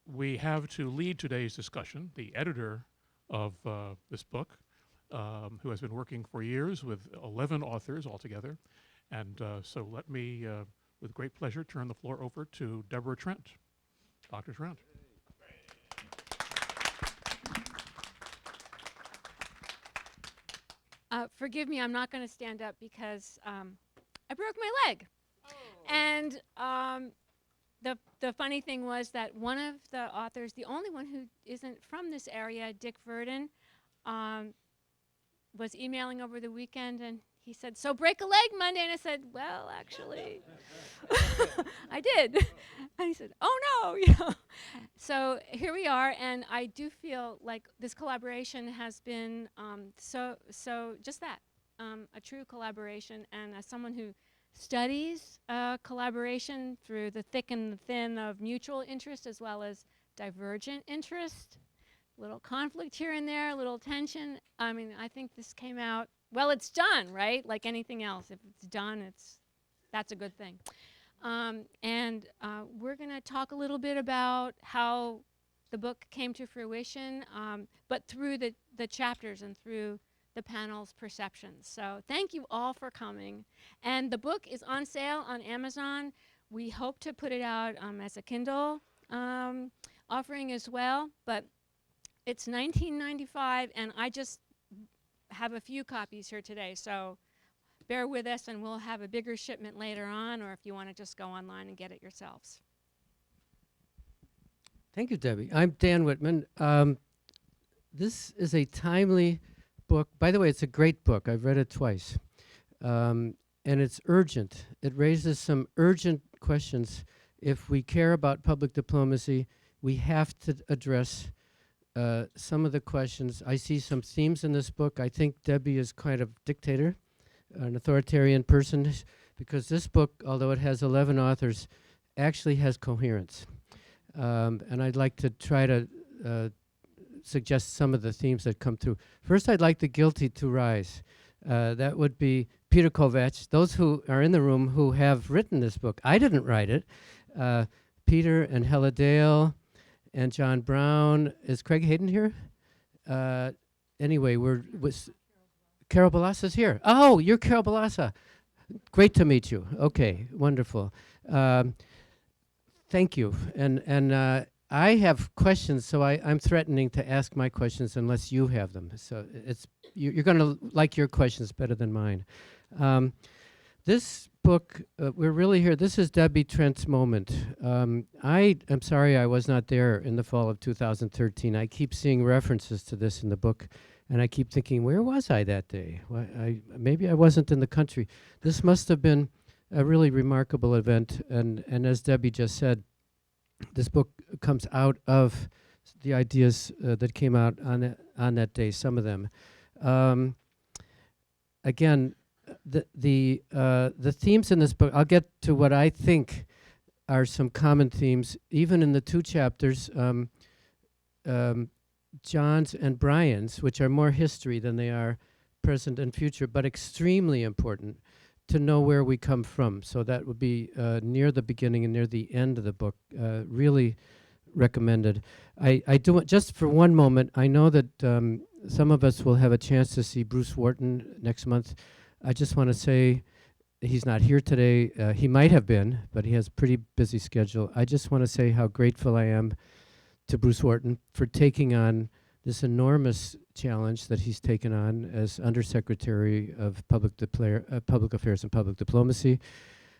we have to lead today's discussion the editor of this book, who has been working for years with 11 authors altogether. And so let me, with great pleasure, turn the floor over to Deborah Trent. Dr. Trent. Forgive me, I'm not going to stand up because I broke my leg. Oh. And the funny thing was that one of the authors, the only one who isn't from this area, Dick Verdon, was emailing over the weekend, and he said, "So break a leg Monday?" And I said, "Well, actually, I did." And he said, "Oh no!" You know. So here we are, and I do feel like this collaboration has been so just that, a true collaboration. And as someone who studies collaboration through the thick and the thin of mutual interest as well as divergent interest, little conflict here and there, little tension. I mean, I think this came out, well, it's done, right? Like anything else, if it's done, that's a good thing. And we're going to talk a little bit about how the book came to fruition, but through the chapters and through the panel's perceptions. So thank you all for coming. And the book is on sale on Amazon. We hope to put it out as a Kindle offering as well, but it's $19.95, and I just have a few copies here today, so bear with us, and we'll have a bigger shipment later on, or if you want to just go online and get it yourselves. Thank you, Debbie. I'm Dan Whitman. This is a timely book. By the way, it's a great book. I've read it twice. And it's urgent. It raises some urgent questions. If we care about public diplomacy, we have to address some of the questions. I see some themes in this book. I think Debbie is kind of dictator, an authoritarian person, because this book, although it has 11 authors, actually has coherence. And I'd like to try to suggest some of the themes that come through. First, I'd like the guilty to rise. That would be Peter Kovacs, those who are in the room who have written this book. I didn't write it. Peter and Hella Dale and John Brown. Is Craig Hayden here? Anyway, Carol Balassa's here. Oh, you're Carol Balassa. Great to meet you. Okay, wonderful. Thank you. And I have questions, so I'm threatening to ask my questions unless you have them. So you're going to like your questions better than mine. This book, we're really here. This is Debbie Trent's moment. I am sorry I was not there in the fall of 2013. I keep seeing references to this in the book, and I keep thinking, where was I that day? Maybe I wasn't in the country. This must have been a really remarkable event, and as Debbie just said, this book comes out of the ideas that came out on that day, some of them. Again, the themes in this book, I'll get to what I think are some common themes, even in the two chapters, John's and Brian's, which are more history than they are present and future, but extremely important to know where we come from. So that would be near the beginning and near the end of the book. Really recommended. I do want, just for one moment, I know that some of us will have a chance to see Bruce Wharton next month. I just want to say he's not here today. He might have been, but he has a pretty busy schedule. I just want to say how grateful I am to Bruce Wharton for taking on this enormous challenge that he's taken on as Undersecretary of Public Affairs and Public Diplomacy.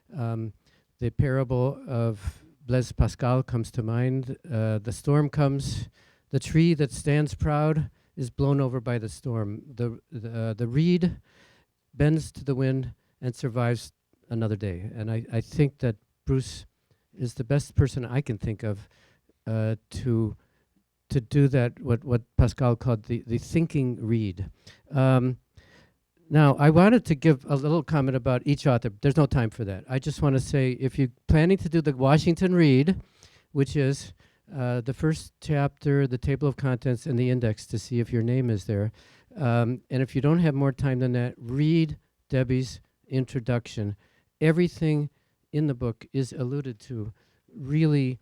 The parable of Blaise Pascal comes to mind. The storm comes, the tree that stands proud is blown over by the storm. The reed bends to the wind and survives another day. And I think that Bruce is the best person I can think of to do that, what Pascal called the thinking reed. Now, I wanted to give a little comment about each author. There's no time for that. I just want to say, if you're planning to do the Washington Read, which is the first chapter, the table of contents, and the index to see if your name is there, and if you don't have more time than that, read Debbie's introduction. Everything in the book is alluded to really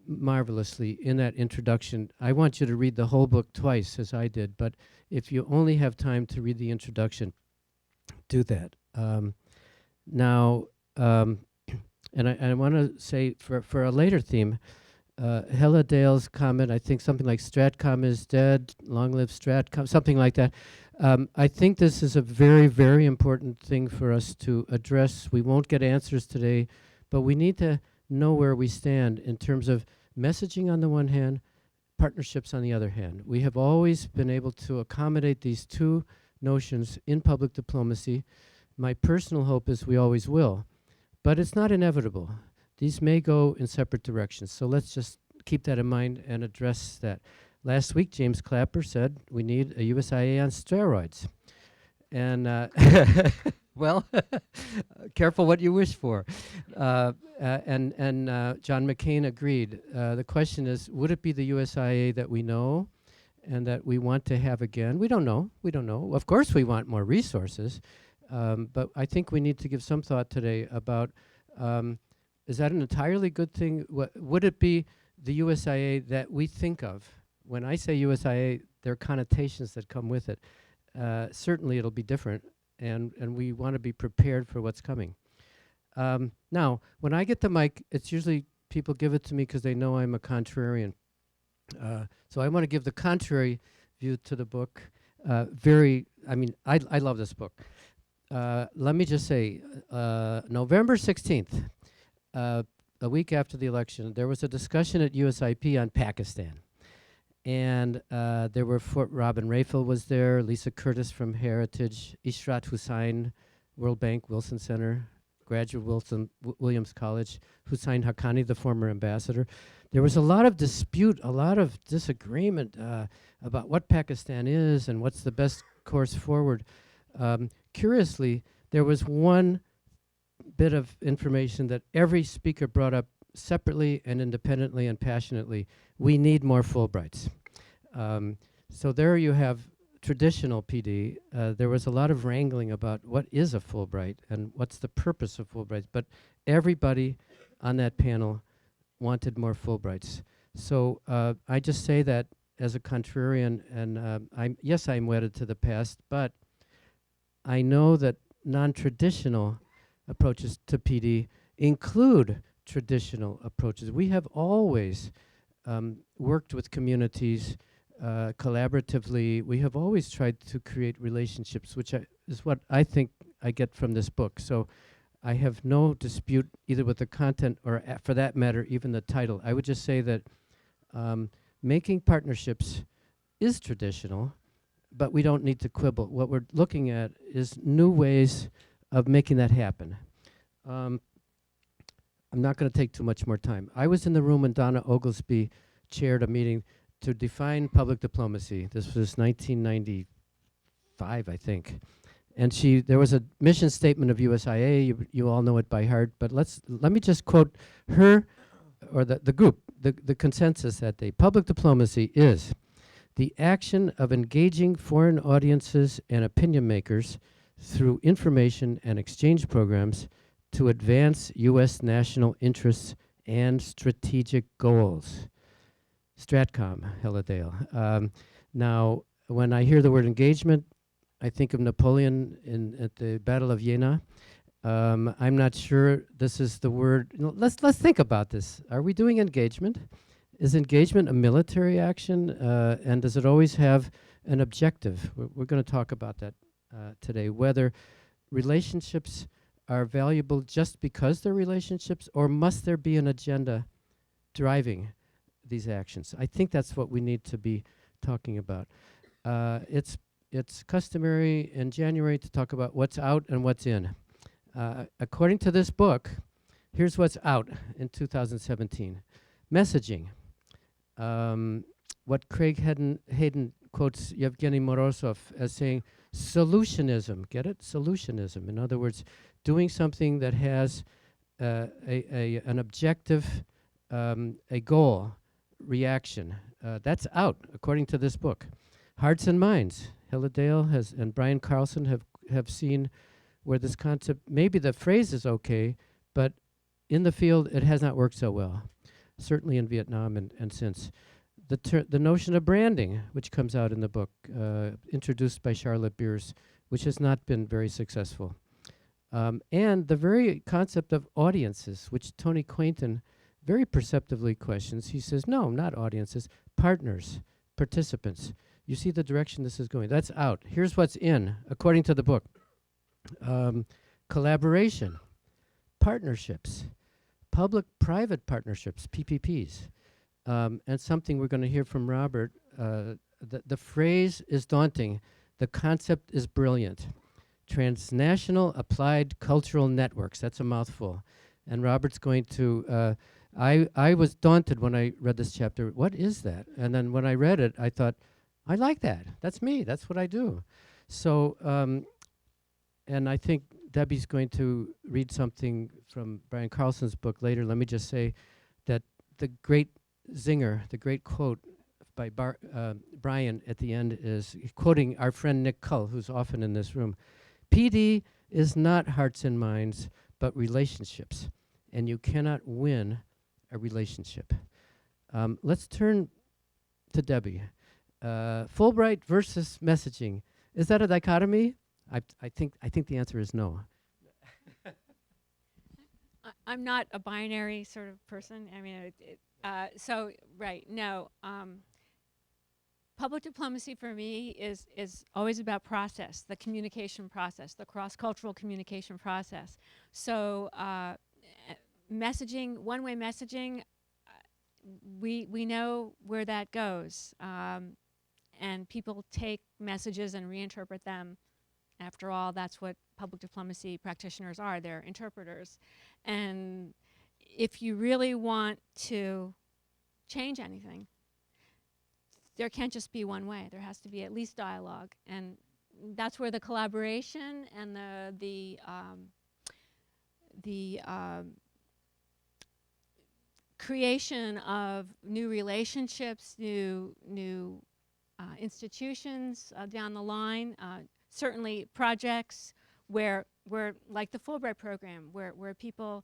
marvelously in that introduction. I want you to read the whole book twice, as I did, but if you only have time to read the introduction, do that. Now, and I want to say for a later theme, Hella Dale's comment, I think something like Stratcom is dead, long live Stratcom, something like that. I think this is a very, very important thing for us to address. We won't get answers today, but we need to know where we stand in terms of messaging on the one hand, partnerships on the other hand. We have always been able to accommodate these two notions in public diplomacy. My personal hope is we always will, but it's not inevitable. These may go in separate directions, so let's just keep that in mind and address that. Last week, James Clapper said we need a USIA on steroids. And, well, careful what you wish for. And John McCain agreed. The question is, would it be the USIA that we know and that we want to have again? We don't know. We don't know. Of course, we want more resources. But I think we need to give some thought today about, is that an entirely good thing? Would it be the USIA that we think of? When I say USIA, there are connotations that come with it. Certainly it'll be different, and we want to be prepared for what's coming. Now, when I get the mic, it's usually people give it to me because they know I'm a contrarian. So I want to give the contrary view to the book. I love this book. Let me just say, November 16th, a week after the election, there was a discussion at USIP on Pakistan. And there were Robin Rafel was there, Lisa Curtis from Heritage, Ishrat Hussain, World Bank, Wilson Center, Graduate Williams College, Hussain Haqqani, the former ambassador. There was a lot of dispute, a lot of disagreement about what Pakistan is and what's the best course forward. Curiously, there was one bit of information that every speaker brought up separately and independently and passionately. We need more Fulbrights. So there you have traditional PD. There was a lot of wrangling about what is a Fulbright and what's the purpose of Fulbrights, but everybody on that panel wanted more Fulbrights. So I just say that as a contrarian, and I'm wedded to the past, but I know that non-traditional approaches to PD include traditional approaches. We have always worked with communities collaboratively. We have always tried to create relationships, which is what I think I get from this book. So I have no dispute either with the content or, for that matter, even the title. I would just say that making partnerships is traditional, but we don't need to quibble. What we're looking at is new ways of making that happen. I'm not going to take too much more time. I was in the room when Donna Oglesby chaired a meeting to define public diplomacy. This was 1995, I think. And there was a mission statement of USIA. You all know it by heart, but let me just quote her, or the group, the consensus that day. Public diplomacy is the action of engaging foreign audiences and opinion makers through information and exchange programs to advance U.S. national interests and strategic goals. Stratcom, Helladale. Now, when I hear the word engagement, I think of Napoleon at the Battle of Jena. I'm not sure this is the word. Let's think about this. Are we doing engagement? Is engagement a military action? And does it always have an objective? We're going to talk about that today. Whether relationships are valuable just because they're relationships, or must there be an agenda driving these actions? I think that's what we need to be talking about. It's customary in January to talk about what's out and what's in. According to this book, here's what's out in 2017. Messaging. What Craig Hayden quotes Yevgeny Morozov as saying, solutionism. Get it? Solutionism. In other words, doing something that has an objective, a goal, reaction. That's out, according to this book. Hearts and minds. Hilladale and Brian Carlson have seen where this concept, maybe the phrase is okay, but in the field it has not worked so well. certainly in Vietnam and since. The notion of branding, which comes out in the book, introduced by Charlotte Beers, which has not been very successful. And the very concept of audiences, which Tony Quainton very perceptively questions. He says, no, not audiences, partners, participants. You see the direction this is going. That's out. Here's what's in, according to the book. Collaboration, partnerships, public-private partnerships, PPPs, and something we're going to hear from Robert. The phrase is daunting. The concept is brilliant. Transnational applied cultural networks. That's a mouthful. And Robert's going to, I was daunted when I read this chapter. What is that? And then when I read it, I thought, I like that. That's me. That's what I do. So, and I think Debbie's going to read something from Brian Carlson's book later. Let me just say that the great zinger, the great quote by Brian at the end is quoting our friend Nick Cull, who's often in this room. PD is not hearts and minds, but relationships. And you cannot win a relationship. Let's turn to Debbie. Fulbright versus messaging. Is that a dichotomy? I think the answer is no. I'm not a binary sort of person. I mean, so right, no. Public diplomacy for me is always about process, the communication process, the cross-cultural communication process. So messaging, one-way messaging, we know where that goes, and people take messages and reinterpret them. After all, that's what public diplomacy practitioners are. They're interpreters. And if you really want to change anything, there can't just be one way. There has to be at least dialogue. And that's where the collaboration and the creation of new relationships, new institutions down the line, certainly projects where like the Fulbright program, where people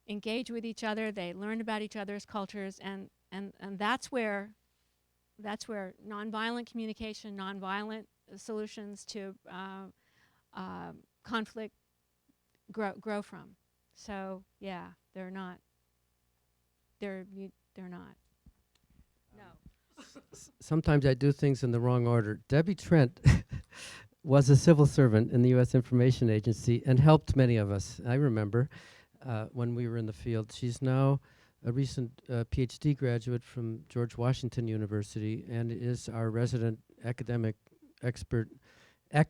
engage with each other, they learn about each other's cultures, and that's where nonviolent communication, nonviolent solutions to conflict grow from. So yeah, they're not. They're not. No. Sometimes I do things in the wrong order. Debbie Trent was a civil servant in the U.S. Information Agency and helped many of us. I remember when we were in the field. She's now a recent PhD graduate from George Washington University and is our resident academic expert on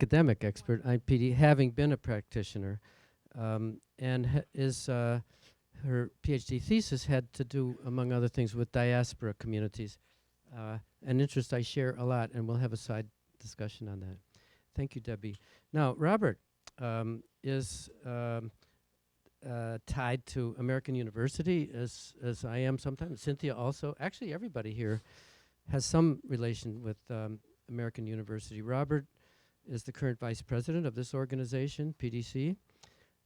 PD, having been a practitioner, and her PhD thesis had to do, among other things, with diaspora communities, an interest I share a lot, and we'll have a side discussion on that. Thank you, Debbie. Now, Robert is tied to American University, as I am sometimes. Cynthia also. Actually, everybody here has some relation with American University. Robert is the current vice president of this organization, PDC.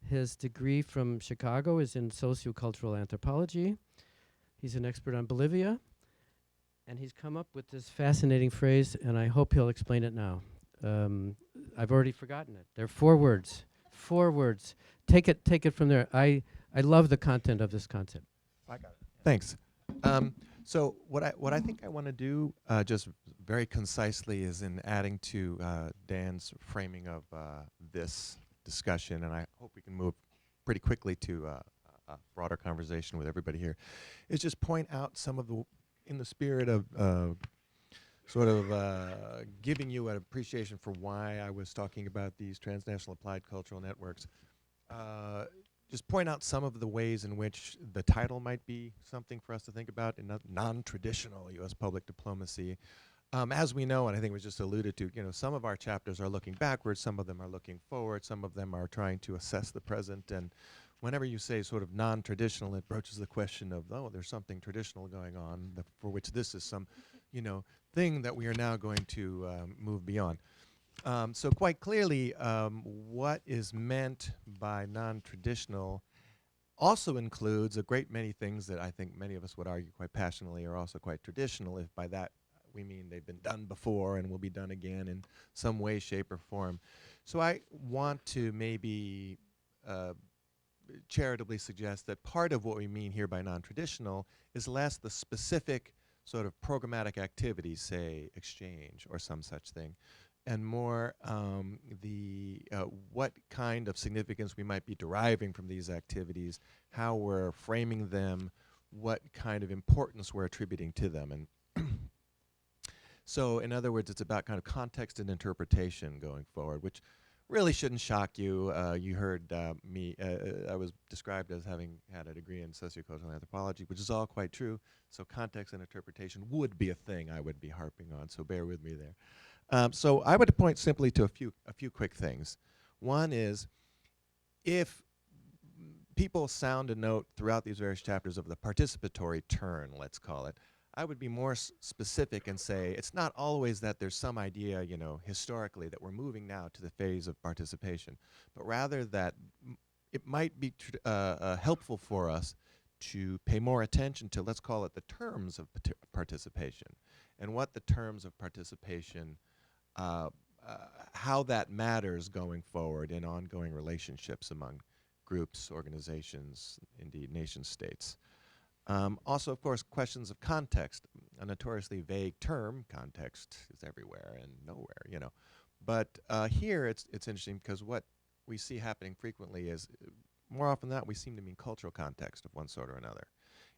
His degree from Chicago is in sociocultural anthropology. He's an expert on Bolivia. And he's come up with this fascinating phrase, and I hope he'll explain it now. I've already forgotten it. There are 4 words. 4 words. Take it from there. I love the content of this concept. I got it. Thanks. So what I think I want to do, just very concisely, is in adding to Dan's framing of this discussion, and I hope we can move pretty quickly to a broader conversation with everybody here, is just point out some of the, in the spirit of sort of giving you an appreciation for why I was talking about these transnational applied cultural networks, just point out some of the ways in which the title might be something for us to think about in non-traditional U.S. public diplomacy. As we know, and I think it was just alluded to, some of our chapters are looking backwards, some of them are looking forward, some of them are trying to assess the present, and whenever you say sort of non-traditional, it broaches the question of, oh, there's something traditional going on for which this is some, thing that we are now going to move beyond. So quite clearly, what is meant by non-traditional also includes a great many things that I think many of us would argue quite passionately are also quite traditional, if by that we mean they've been done before and will be done again in some way, shape, or form. So I want to maybe charitably suggest that part of what we mean here by non-traditional is less the specific sort of programmatic activities, say exchange or some such thing, and more what kind of significance we might be deriving from these activities, how we're framing them, what kind of importance we're attributing to them. And so in other words, it's about kind of context and interpretation going forward, which really shouldn't shock you. You heard me, I was described as having had a degree in sociocultural anthropology, which is all quite true. So context and interpretation would be a thing I would be harping on, so bear with me there. So I would point simply to a few quick things. One is, if people sound a note throughout these various chapters of the participatory turn, let's call it, I would be more specific and say it's not always that there's some idea, you know, historically that we're moving now to the phase of participation, but rather that it might be helpful for us to pay more attention to, let's call it, the terms of participation, and what the terms of participation, how that matters going forward in ongoing relationships among groups, organizations, indeed nation states. Also, of course, questions of context, a notoriously vague term. Context is everywhere and nowhere, you know. But here it's interesting because what we see happening frequently is, more often than not, we seem to mean cultural context of one sort or another.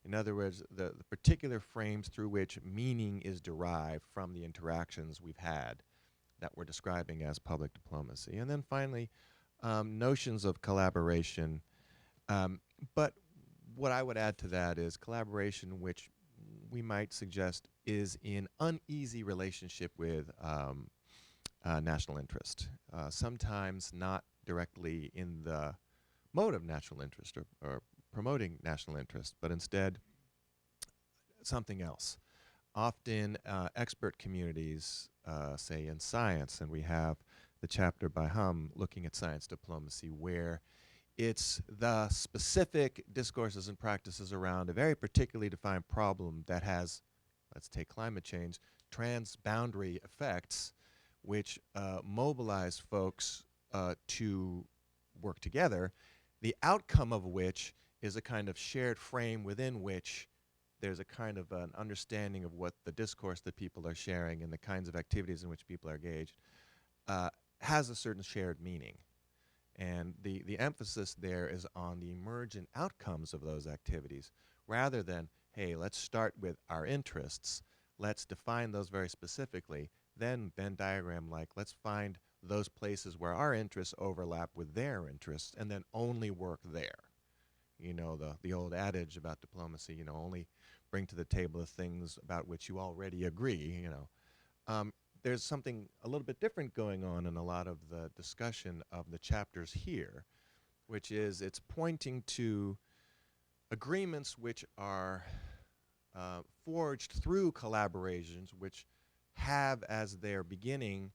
In other words, the particular frames through which meaning is derived from the interactions we've had that we're describing as public diplomacy. And then finally, notions of collaboration. But what I would add to that is collaboration, which we might suggest is in uneasy relationship with national interest. Sometimes not directly in the mode of national interest or promoting national interest, but instead something else. Often expert communities, say in science, and we have the chapter by Hum looking at science diplomacy, where it's the specific discourses and practices around a very particularly defined problem that has, let's take climate change, transboundary effects, which mobilize folks to work together, the outcome of which is a kind of shared frame within which there's a kind of an understanding of what the discourse that people are sharing and the kinds of activities in which people are engaged has a certain shared meaning. And the emphasis there is on the emergent outcomes of those activities, rather than, hey, let's start with our interests, let's define those very specifically, then Venn diagram like, let's find those places where our interests overlap with their interests, and then only work there. You know, the old adage about diplomacy, you know, only bring to the table the things about which you already agree, you know. There's something a little bit different going on in a lot of the discussion of the chapters here, which is it's pointing to agreements which are forged through collaborations which have as their beginning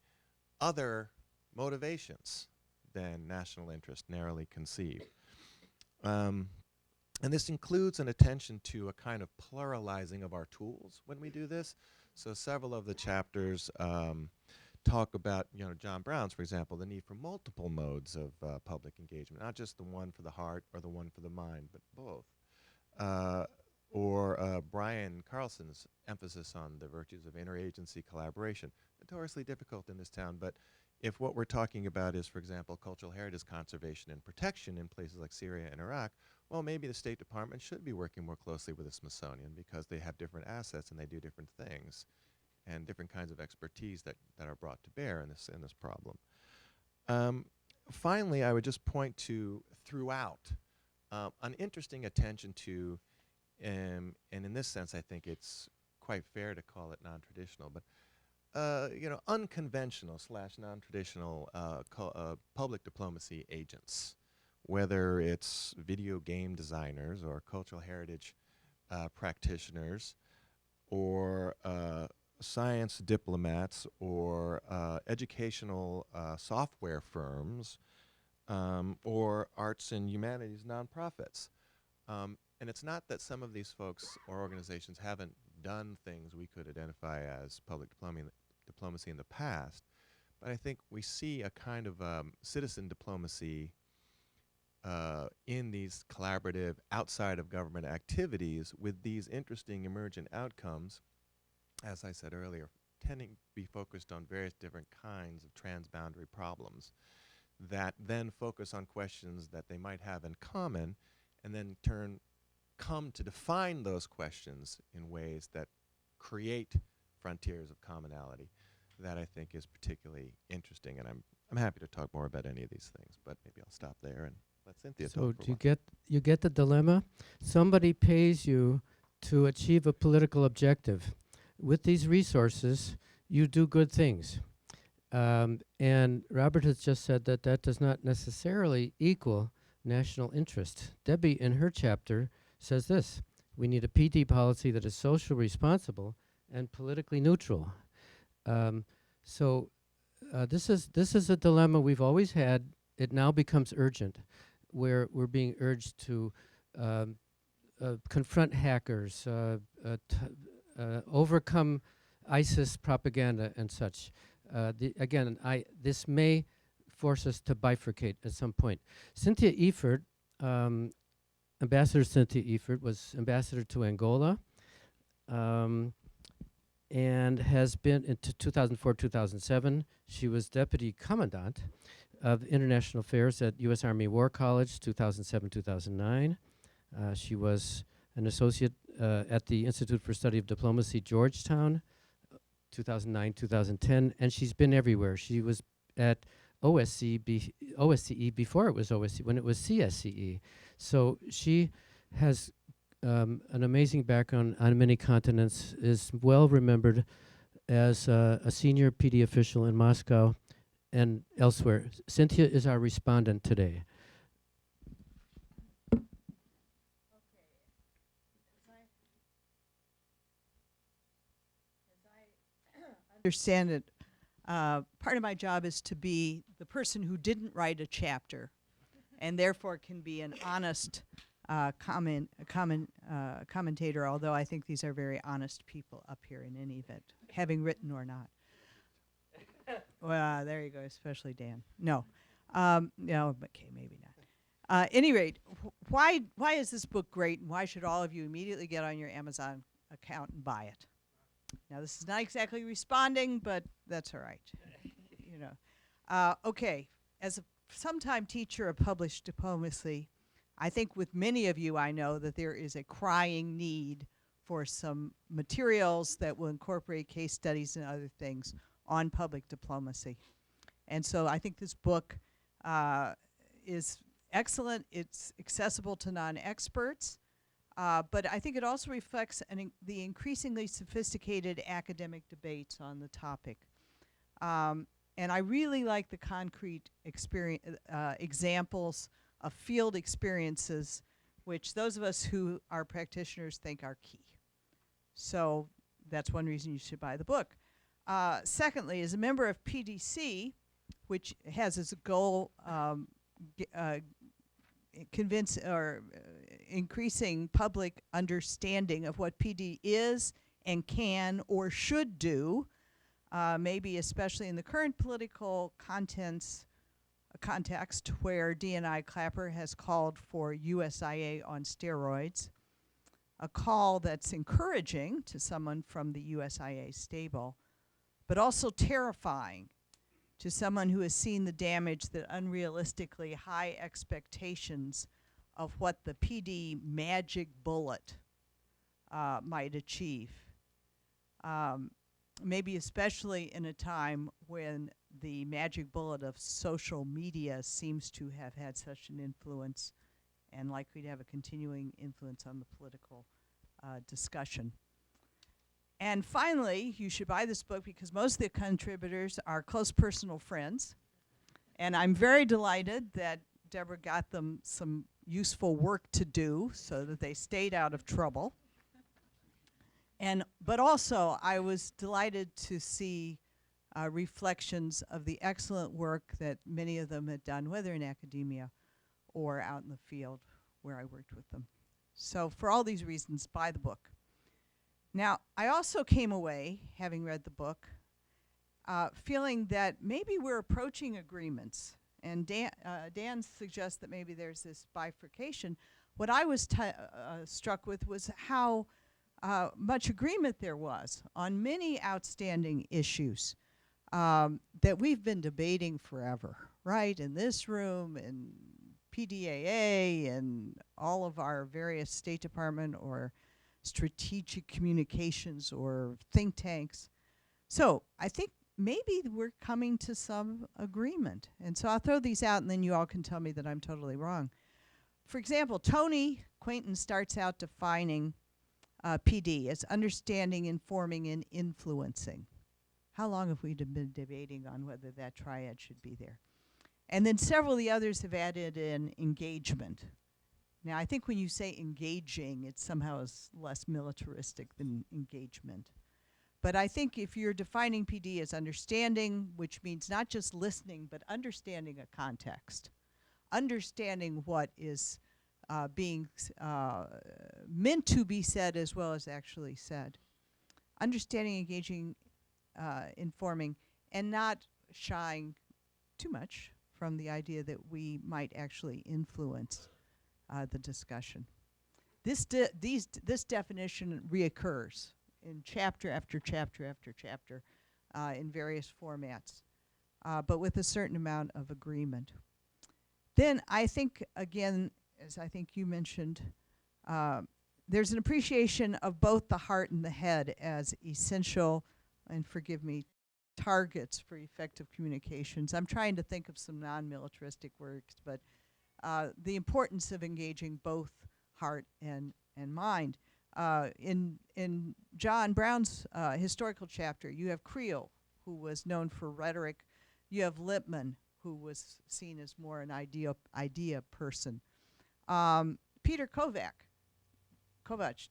other motivations than national interest narrowly conceived. And this includes an attention to a kind of pluralizing of our tools when we do this. So several of the chapters talk about, you know, John Brown's, for example, the need for multiple modes of public engagement, not just the one for the heart or the one for the mind, but both. Or Brian Carlson's emphasis on the virtues of interagency collaboration, notoriously difficult in this town, but if what we're talking about is, for example, cultural heritage conservation and protection in places like Syria and Iraq, well, maybe the State Department should be working more closely with the Smithsonian because they have different assets and they do different things and different kinds of expertise that are brought to bear in this problem. Finally, I would just point to throughout an interesting attention to, and in this sense, I think it's quite fair to call it non-traditional, but you know, unconventional / non-traditional public diplomacy agents, whether it's video game designers or cultural heritage practitioners or science diplomats or educational software firms or arts and humanities nonprofits. And it's not that some of these folks or organizations haven't done things we could identify as public diplomacy in the past, but I think we see a kind of citizen diplomacy in these collaborative, outside of government activities with these interesting emergent outcomes, as I said earlier, tending to be focused on various different kinds of transboundary problems that then focus on questions that they might have in common and then come to define those questions in ways that create frontiers of commonality. That I think is particularly interesting, and I'm happy to talk more about any of these things, but maybe I'll stop there and let Cynthia So talk for a do while. you get the dilemma? Somebody pays you to achieve a political objective. With these resources, you do good things. And Robert has just said that that does not necessarily equal national interest. Debbie, in her chapter, says this: we need a PD policy that is social responsible and politically neutral. This is a dilemma we've always had. It now becomes urgent, where we're being urged to confront hackers, overcome ISIS propaganda and such. This may force us to bifurcate at some point. Cynthia Eford, Ambassador Cynthia Eford, was ambassador to Angola. And has been into 2004-2007. She was deputy commandant of international affairs at U.S. Army War College, 2007-2009. She was an associate at the Institute for Study of Diplomacy, Georgetown, 2009-2010, and she's been everywhere. She was at OSCE before it was OSCE, when it was CSCE. So she has an amazing background on many continents, is well remembered as a senior PD official in Moscow and elsewhere. Cynthia is our respondent today. Understand it, part of my job is to be the person who didn't write a chapter and therefore can be an honest commentator, although I think these are very honest people up here in any event, having written or not. Well, there you go, especially Dan. No. No, okay, maybe not. Any rate, why is this book great, and why should all of you immediately get on your Amazon account and buy it? Now, this is not exactly responding, but that's all right. You know. Okay, as a sometime teacher of published diplomacy, I think with many of you I know that there is a crying need for some materials that will incorporate case studies and other things on public diplomacy. And so I think this book is excellent. It's accessible to non-experts, but I think it also reflects the increasingly sophisticated academic debates on the topic. And I really like the concrete examples of field experiences, which those of us who are practitioners think are key. So that's one reason you should buy the book. Secondly, as a member of PDC, which has as a goal increasing public understanding of what PD is and can or should do, maybe especially in the current political context where D&I Clapper has called for USIA on steroids, a call that's encouraging to someone from the USIA stable, but also terrifying to someone who has seen the damage that unrealistically high expectations of what the PD magic bullet might achieve. Maybe especially in a time when the magic bullet of social media seems to have had such an influence and likely to have a continuing influence on the political discussion. And finally, you should buy this book because most of the contributors are close personal friends. And I'm very delighted that Deborah got them some useful work to do so that they stayed out of trouble. But also, I was delighted to see reflections of the excellent work that many of them had done, whether in academia or out in the field where I worked with them. So for all these reasons, buy the book. Now, I also came away, having read the book, feeling that maybe we're approaching agreements. And Dan suggests that maybe there's this bifurcation. What I was struck with was how much agreement there was on many outstanding issues that we've been debating forever, right? In this room, in PDAA, and all of our various State Department or strategic communications or think tanks. So I think maybe we're coming to some agreement. And so I'll throw these out and then you all can tell me that I'm totally wrong. For example, Tony Quainton starts out defining PD as understanding, informing, and influencing. How long have we been debating on whether that triad should be there? And then several of the others have added in engagement. Now, I think when you say engaging, it somehow is less militaristic than engagement. But I think if you're defining PD as understanding, which means not just listening, but understanding a context, understanding what is being meant to be said as well as actually said, understanding, engaging, informing, and not shying too much from the idea that we might actually influence the discussion. This definition reoccurs in chapter after chapter after chapter in various formats, but with a certain amount of agreement. Then I think, again, as I think you mentioned, there's an appreciation of both the heart and the head as essential, and forgive me, targets for effective communications. I'm trying to think of some non-militaristic words, but the importance of engaging both heart and mind. In John Brown's historical chapter, you have Creel, who was known for rhetoric. You have Lippmann, who was seen as more an idea person. Peter Kovac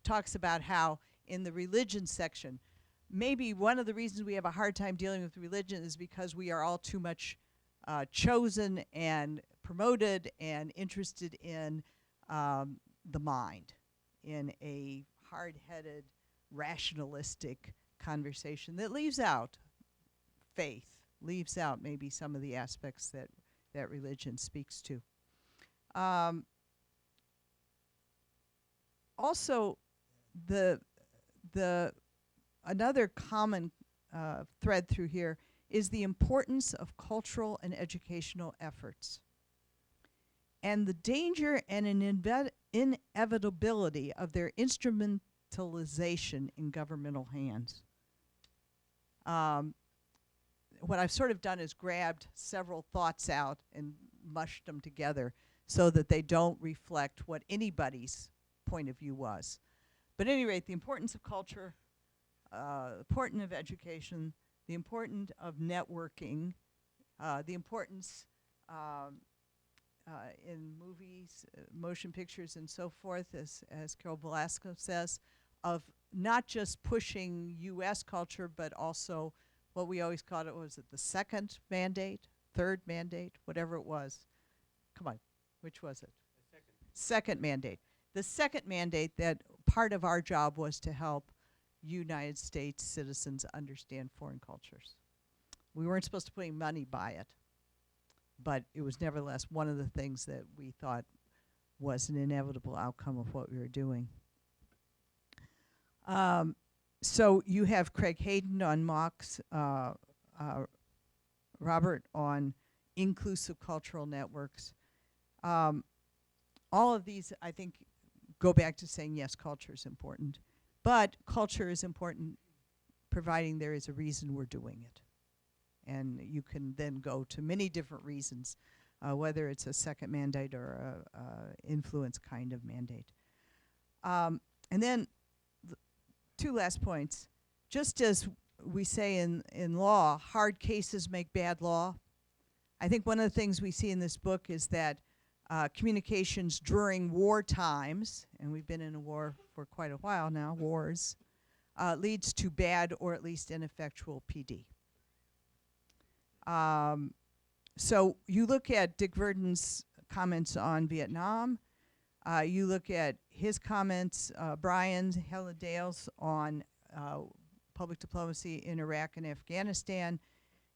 talks about how in the religion section, maybe one of the reasons we have a hard time dealing with religion is because we are all too much chosen and promoted and interested in the mind, in a hard-headed, rationalistic conversation that leaves out faith, leaves out maybe some of the aspects that religion speaks to. Also, another common thread through here is the importance of cultural and educational efforts and the danger and an inevitability of their instrumentalization in governmental hands. What I've sort of done is grabbed several thoughts out and mushed them together so that they don't reflect what anybody's point of view was. But at any rate, the importance of culture, the importance of education, the importance of networking, the importance in movies, motion pictures, and so forth, as Carol Velasco says, of not just pushing U.S. culture, but also what we always called it, was it the second mandate, third mandate, whatever it was. Come on, which was it? The second mandate. The second mandate, that part of our job was to help United States citizens understand foreign cultures. We weren't supposed to put any money by it, but it was nevertheless one of the things that we thought was an inevitable outcome of what we were doing. So you have Craig Hayden on MOCs, Robert on inclusive cultural networks. All of these, I think, go back to saying, yes, culture is important. But culture is important providing there is a reason we're doing it. And you can then go to many different reasons, whether it's a second mandate or a influence kind of mandate. And then two last points. Just as we say in law, hard cases make bad law. I think one of the things we see in this book is that communications during war times, and we've been in a war for quite a while now, wars, leads to bad or at least ineffectual PD. So you look at Dick Verdon's comments on Vietnam, You look at his comments, Brian's, Helen Dale's on public diplomacy in Iraq and Afghanistan.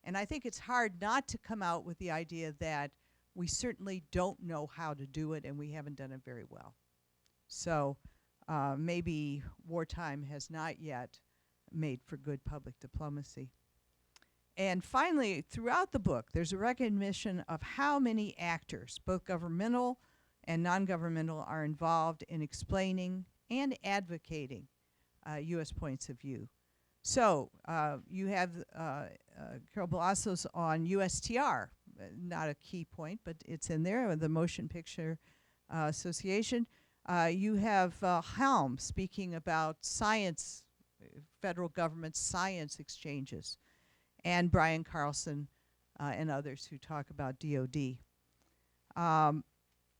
And I think it's hard not to come out with the idea that we certainly don't know how to do it and we haven't done it very well. So maybe wartime has not yet made for good public diplomacy. And finally, throughout the book, there's a recognition of how many actors, both governmental and non-governmental, are involved in explaining and advocating U.S. points of view. So you have Carol Blassos on USTR, not a key point, but it's in there, the Motion Picture Association. You have Helm speaking about science, federal government science exchanges, and Brian Carlson and others who talk about DOD.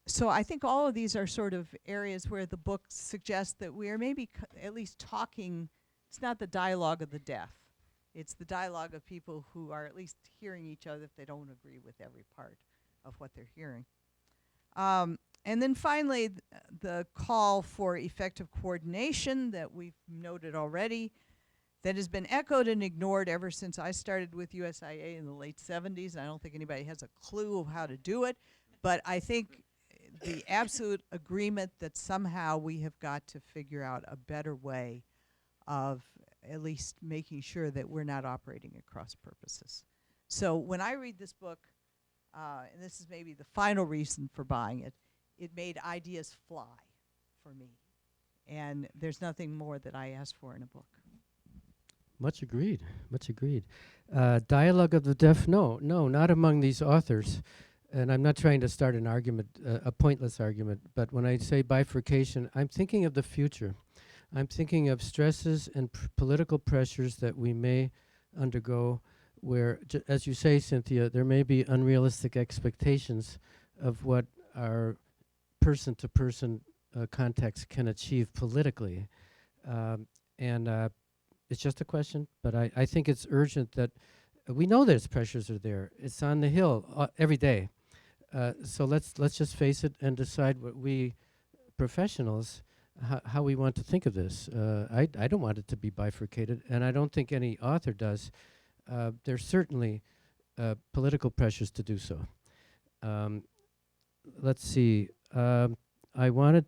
So I think all of these are sort of areas where the book suggests that we are maybe at least talking. It's not the dialogue of the deaf. It's the dialogue of people who are at least hearing each other if they don't agree with every part of what they're hearing. And then finally, the call for effective coordination that we've noted already, that has been echoed and ignored ever since I started with USIA in the late 70s. And I don't think anybody has a clue of how to do it. But I think the absolute agreement that somehow we have got to figure out a better way of at least making sure that we're not operating at cross purposes. So when I read this book, and this is maybe the final reason for buying it, it made ideas fly for me. And there's nothing more that I ask for in a book. Much agreed. Much agreed. Dialogue of the deaf? No, not among these authors. And I'm not trying to start an argument, a pointless argument. But when I say bifurcation, I'm thinking of the future. I'm thinking of stresses and political pressures that we may undergo, where, as you say, Cynthia, there may be unrealistic expectations of what our person-to-person context can achieve politically. It's just a question, but I think it's urgent that we know those pressures are there. It's on the Hill every day. So let's just face it and decide what we professionals, how we want to think of this. I don't want it to be bifurcated, and I don't think any author does. There's certainly political pressures to do so. Let's see. I wanted